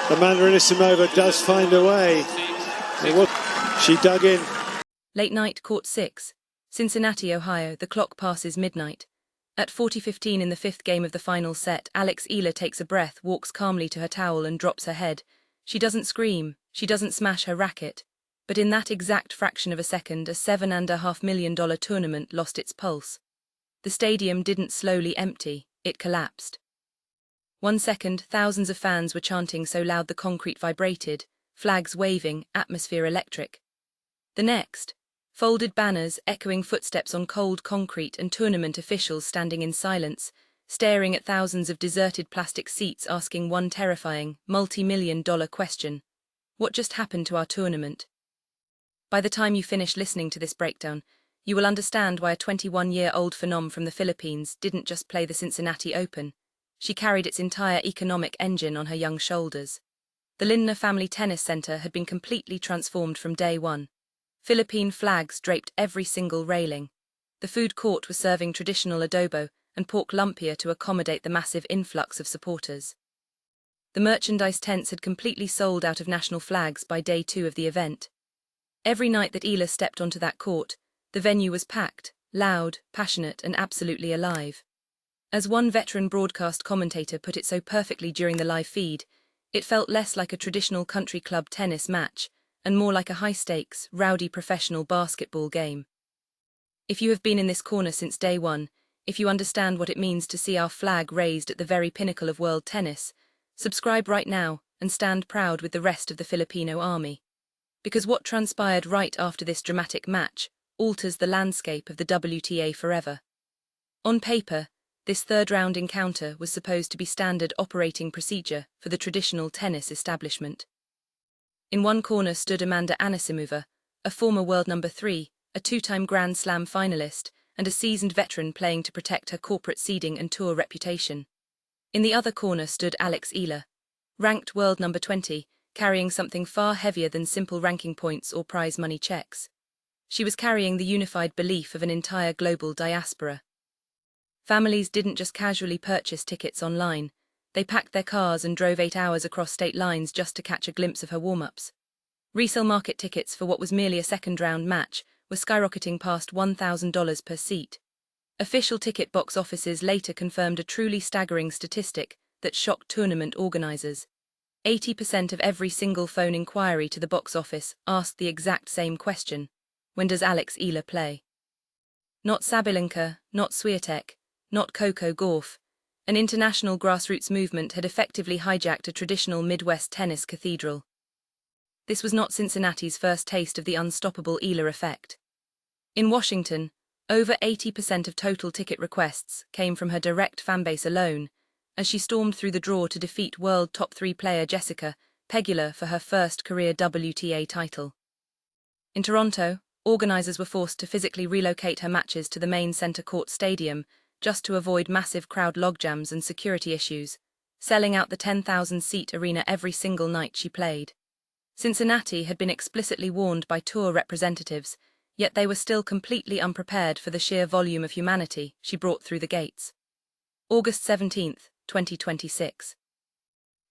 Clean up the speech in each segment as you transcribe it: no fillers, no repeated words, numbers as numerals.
Amanda Anisimova does find a way. She dug in. Late night, court 6. Cincinnati, Ohio, the clock passes midnight. At 40:15 in the fifth game of the final set, Alex Eala takes a breath, walks calmly to her towel and drops her head. She doesn't scream, she doesn't smash her racket. But in that exact fraction of a second, a $7.5 million tournament lost its pulse. The stadium didn't slowly empty, it collapsed. 1 second, thousands of fans were chanting so loud the concrete vibrated, flags waving, atmosphere electric. The next, folded banners, echoing footsteps on cold concrete, and tournament officials standing in silence, staring at thousands of deserted plastic seats, asking one terrifying, multi-million-dollar question. What just happened to our tournament? By the time you finish listening to this breakdown, you will understand why a 21-year-old phenom from the Philippines didn't just play the Cincinnati Open. She carried its entire economic engine on her young shoulders. The Lindner Family Tennis Center had been completely transformed from day one. Philippine flags draped every single railing. The food court was serving traditional adobo and pork lumpia to accommodate the massive influx of supporters. The merchandise tents had completely sold out of national flags by day 2 of the event. Every night that Eala stepped onto that court, the venue was packed, loud, passionate, and absolutely alive. As one veteran broadcast commentator put it so perfectly during the live feed, it felt less like a traditional country club tennis match and more like a high-stakes, rowdy professional basketball game. If you have been in this corner since day one, if you understand what it means to see our flag raised at the very pinnacle of world tennis, subscribe right now and stand proud with the rest of the Filipino army. Because what transpired right after this dramatic match alters the landscape of the WTA forever. On paper, this third-round encounter was supposed to be standard operating procedure for the traditional tennis establishment. In one corner stood Amanda Anisimova, a former world number 3, a 2-time Grand Slam finalist, and a seasoned veteran playing to protect her corporate seeding and tour reputation. In the other corner stood Alex Eala, ranked world number 20, carrying something far heavier than simple ranking points or prize money checks. She was carrying the unified belief of an entire global diaspora. Families didn't just casually purchase tickets online, they packed their cars and drove 8 hours across state lines just to catch a glimpse of her warm-ups. Resale market tickets for what was merely a second-round match were skyrocketing past $1,000 per seat. Official ticket box offices later confirmed a truly staggering statistic that shocked tournament organizers. 80% of every single phone inquiry to the box office asked the exact same question: when does Alex Eala play? Not Sabalenka, not Swiatek, not Coco Gauff. An international grassroots movement had effectively hijacked a traditional Midwest tennis cathedral. This was not Cincinnati's first taste of the unstoppable Eala effect. In Washington, over 80% of total ticket requests came from her direct fanbase alone, as she stormed through the draw to defeat world top 3 player Jessica Pegula for her first career WTA title. In Toronto, organizers were forced to physically relocate her matches to the main center court stadium just to avoid massive crowd logjams and security issues, selling out the 10,000-seat arena every single night she played. Cincinnati had been explicitly warned by tour representatives, yet they were still completely unprepared for the sheer volume of humanity she brought through the gates. August 17, 2026.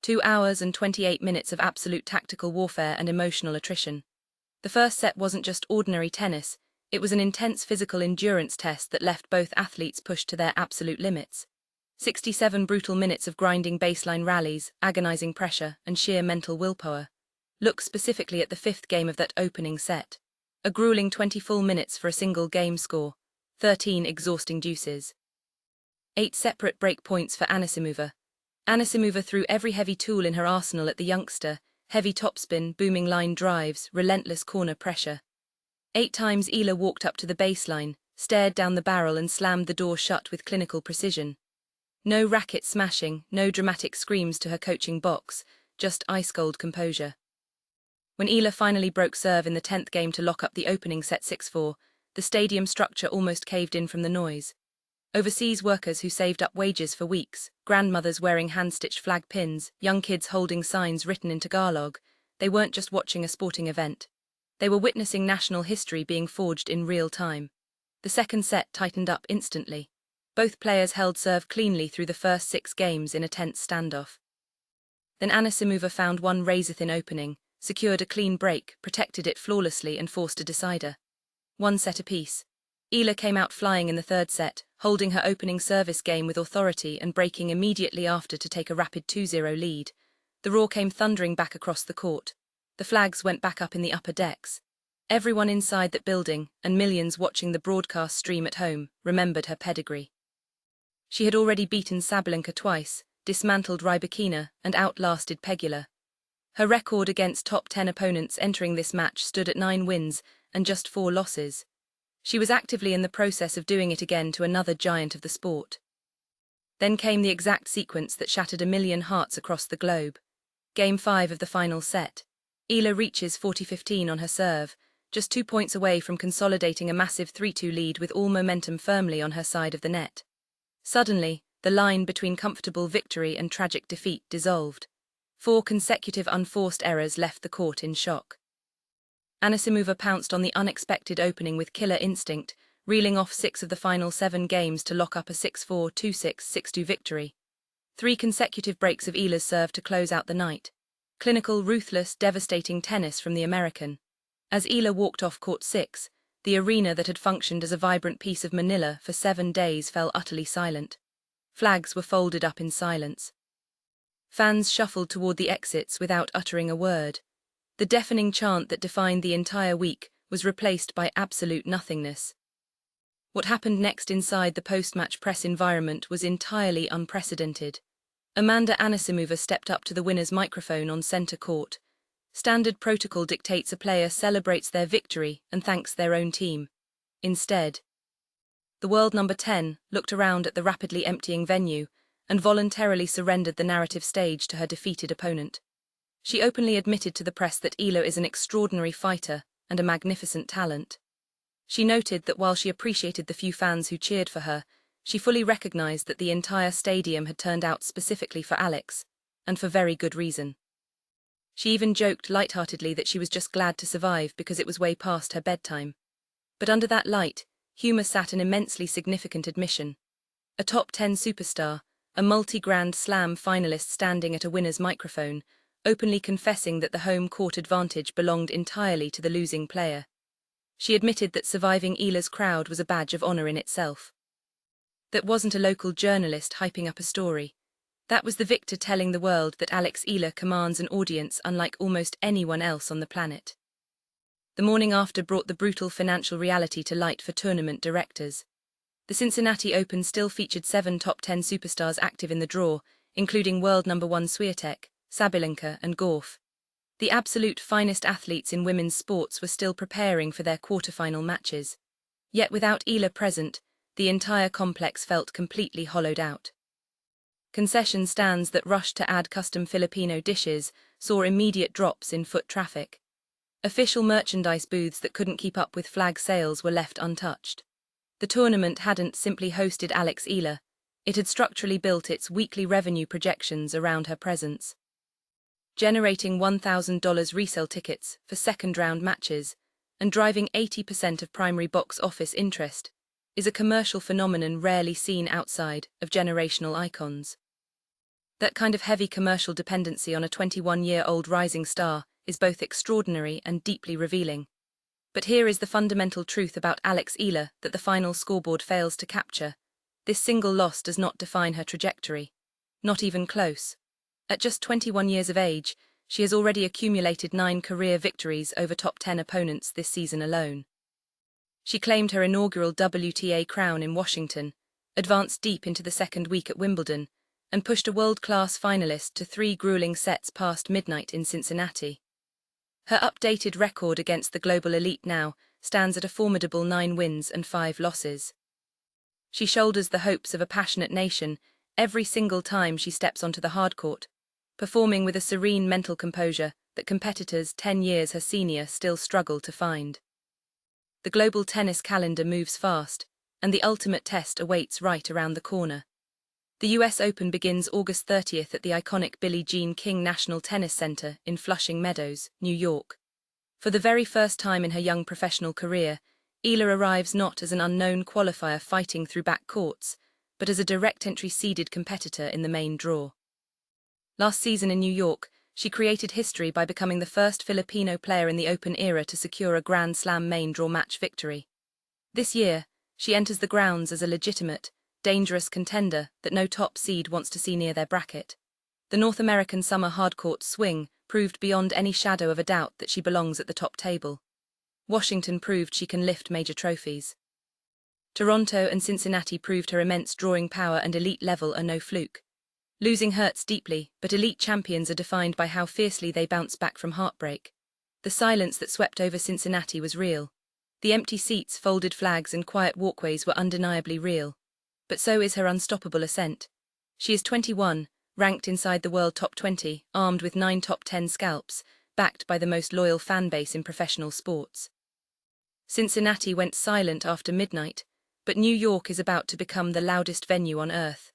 2 hours and 28 minutes of absolute tactical warfare and emotional attrition. The first set wasn't just ordinary tennis, it was an intense physical endurance test that left both athletes pushed to their absolute limits. 67 brutal minutes of grinding baseline rallies, agonizing pressure, and sheer mental willpower. Look specifically at the 5th game of that opening set. A grueling 20 full minutes for a single game score, 13 exhausting deuces. 8 separate break points for Anisimova. Anisimova threw every heavy tool in her arsenal at the youngster: heavy topspin, booming line drives, relentless corner pressure. 8 times Eala walked up to the baseline, stared down the barrel and slammed the door shut with clinical precision. No racket smashing, no dramatic screams to her coaching box, just ice-cold composure. When Eala finally broke serve in the 10th game to lock up the opening set 6-4, the stadium structure almost caved in from the noise. Overseas workers who saved up wages for weeks, grandmothers wearing hand-stitched flag pins, young kids holding signs written in Tagalog, they weren't just watching a sporting event. They were witnessing national history being forged in real time. The second set tightened up instantly. Both players held serve cleanly through the first 6 games in a tense standoff. Then Anisimova found one razor-thin opening, secured a clean break, protected it flawlessly and forced a decider. 1 set apiece. Eala came out flying in the third set, holding her opening service game with authority and breaking immediately after to take a rapid 2-0 lead. The roar came thundering back across the court. The flags went back up in the upper decks. Everyone inside that building, and millions watching the broadcast stream at home, remembered her pedigree. She had already beaten Sabalenka twice, dismantled Rybakina, and outlasted Pegula. Her record against top 10 opponents entering this match stood at 9 wins and just 4 losses. She was actively in the process of doing it again to another giant of the sport. Then came the exact sequence that shattered a million hearts across the globe. Game 5 of the final set. Eala reaches 40-15 on her serve, just 2 points away from consolidating a massive 3-2 lead with all momentum firmly on her side of the net. Suddenly, the line between comfortable victory and tragic defeat dissolved. 4 consecutive unforced errors left the court in shock. Anisimova pounced on the unexpected opening with killer instinct, reeling off 6 of the final 7 games to lock up a 6-4, 2-6, 6-2 victory. 3 consecutive breaks of Eala's serve to close out the night. Clinical, ruthless, devastating tennis from the American. As Eala walked off court 6, the arena that had functioned as a vibrant piece of Manila for 7 days fell utterly silent. Flags were folded up in silence. Fans shuffled toward the exits without uttering a word. The deafening chant that defined the entire week was replaced by absolute nothingness. What happened next inside the post-match press environment was entirely unprecedented. Amanda Anisimova stepped up to the winner's microphone on center court. Standard protocol dictates a player celebrates their victory and thanks their own team. Instead, the world number 10 looked around at the rapidly emptying venue and voluntarily surrendered the narrative stage to her defeated opponent. She openly admitted to the press that Eala is an extraordinary fighter and a magnificent talent. She noted that while she appreciated the few fans who cheered for her, she fully recognized that the entire stadium had turned out specifically for Alex, and for very good reason. She even joked lightheartedly that she was just glad to survive because it was way past her bedtime. But under that light, humor sat an immensely significant admission. A top 10 superstar, a multi-Grand Slam finalist standing at a winner's microphone, openly confessing that the home court advantage belonged entirely to the losing player. She admitted that surviving Eala's crowd was a badge of honor in itself. That wasn't a local journalist hyping up a story. That was the victor telling the world that Alex Eala commands an audience unlike almost anyone else on the planet. The morning after brought the brutal financial reality to light for tournament directors. The Cincinnati Open still featured 7 top 10 superstars active in the draw, including world number 1 Swiatek, Sabalenka and Gauff. The absolute finest athletes in women's sports were still preparing for their quarterfinal matches. Yet without Eala present, the entire complex felt completely hollowed out. Concession stands that rushed to add custom Filipino dishes saw immediate drops in foot traffic. Official merchandise booths that couldn't keep up with flag sales were left untouched. The tournament hadn't simply hosted Alex Eala, it had structurally built its weekly revenue projections around her presence. Generating $1,000 resale tickets for second-round matches and driving 80% of primary box office interest is a commercial phenomenon rarely seen outside of generational icons. That kind of heavy commercial dependency on a 21-year-old rising star is both extraordinary and deeply revealing. But here is the fundamental truth about Alex Eala that the final scoreboard fails to capture. This single loss does not define her trajectory. Not even close. At just 21 years of age, she has already accumulated 9 career victories over top 10 opponents this season alone. She claimed her inaugural WTA crown in Washington, advanced deep into the second week at Wimbledon, and pushed a world-class finalist to 3 grueling sets past midnight in Cincinnati. Her updated record against the global elite now stands at a formidable 9 wins and 5 losses. She shoulders the hopes of a passionate nation every single time she steps onto the hardcourt, performing with a serene mental composure that competitors 10 years her senior still struggle to find. The global tennis calendar moves fast, and the ultimate test awaits right around the corner. The US Open begins August 30th at the iconic Billie Jean King National Tennis Center in Flushing Meadows, New York. For the very first time in her young professional career, Eala arrives not as an unknown qualifier fighting through back courts, but as a direct entry seeded competitor in the main draw. Last season in New York, she created history by becoming the first Filipino player in the Open era to secure a Grand Slam main draw match victory. This year, she enters the grounds as a legitimate, dangerous contender that no top seed wants to see near their bracket. The North American summer hardcourt swing proved beyond any shadow of a doubt that she belongs at the top table. Washington proved she can lift major trophies. Toronto and Cincinnati proved her immense drawing power and elite level are no fluke. Losing hurts deeply, but elite champions are defined by how fiercely they bounce back from heartbreak. The silence that swept over Cincinnati was real. The empty seats, folded flags, and quiet walkways were undeniably real. But so is her unstoppable ascent. She is 21, ranked inside the world top 20, armed with 9 top 10 scalps, backed by the most loyal fan base in professional sports. Cincinnati went silent after midnight, but New York is about to become the loudest venue on earth.